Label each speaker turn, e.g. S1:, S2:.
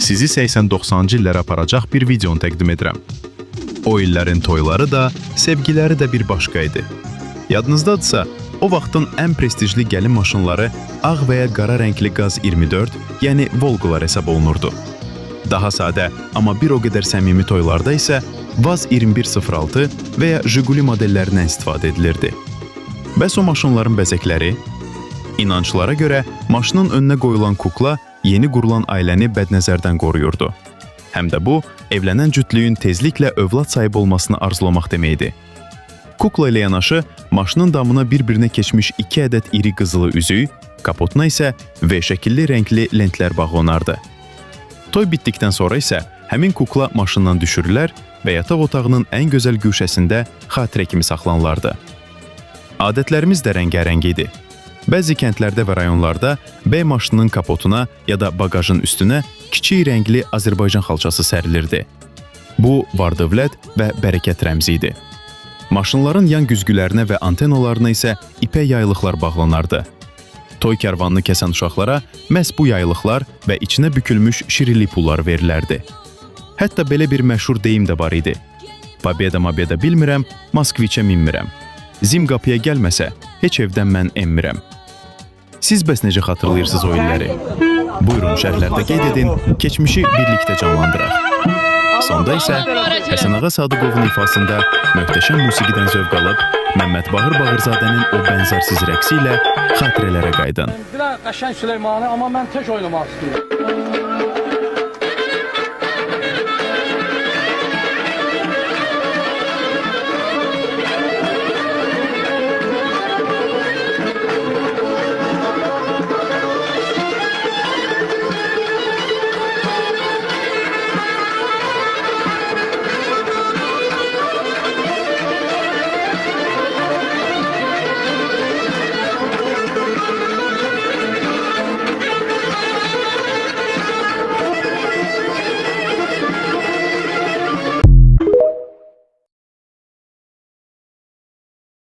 S1: sizi 80-90-cı illərə aparacaq bir videonu təqdim edirəm. O illərin toyları da, sevgiləri də bir başqa idi. Yadınızdadırsa, o vaxtın ən prestijli gəlin maşınları ağ və ya qara rəngli Qaz-24, yəni Volqalar hesab olunurdu. Daha sadə, amma bir o qədər səmimi toylarda isə Vaz-2106 və ya Jiguli modellərindən istifadə edilirdi. Bəs o maşınların bəzəkləri? İnançlara görə maşının önünə qoyulan kukla yeni qurulan ailəni bədnəzərdən qoruyurdu. Həm də bu, evlənən cütlüyün tezliklə övlad sahibi olmasını arzulamaq deməkdir. Kukla ilə yanaşı, maşının damına bir-birinə keçmiş 2 ədəd iri qızılı üzük, kapotuna isə V şəkilli rəngli lentlər bağlanardı. Toy bitdikdən sonra isə həmin kukla maşından düşürülər və yataq otağının ən gözəl güşəsində xatirə kimi saxlanılardı. Adətlərimiz də rəngarəng idi. Bəzi kəndlərdə və rayonlarda B maşınının kapotuna ya da bagajın üstünə kiçik rəngli Azərbaycan xalçası sərilirdi. Bu, var-dövlət və bərəkət rəmzi idi. Maşınların yan güzgülərinə və antenalarına isə ipək yaylıqlar bağlanardı. Toy kərvanını kəsən uşaqlara məhz bu yaylıqlar və içinə bükülmüş şirinlik pullar verilərdi. Hətta belə bir məşhur deyim də var idi. Pobeda bilmirəm, Moskviçə minmirəm. Zim qapıya gəlməsə, heç evdən mən emmirəm. Siz bəs necə xatırlayırsınız o illəri? Buyurun, şərhlərdə qeyd edin, keçmişi birlikdə canlandıraq. Sonda isə Həsən Ağa Sadıqovun ifasında möhtəşəm musiqidən zövq alıb, Məmməd Bahır Bağırzadənin o bənzərsiz rəqsi ilə xatirələrə qayıdın.
S2: Qaşəng Süleymanı, amma mən tək oynamaq istəyirəm.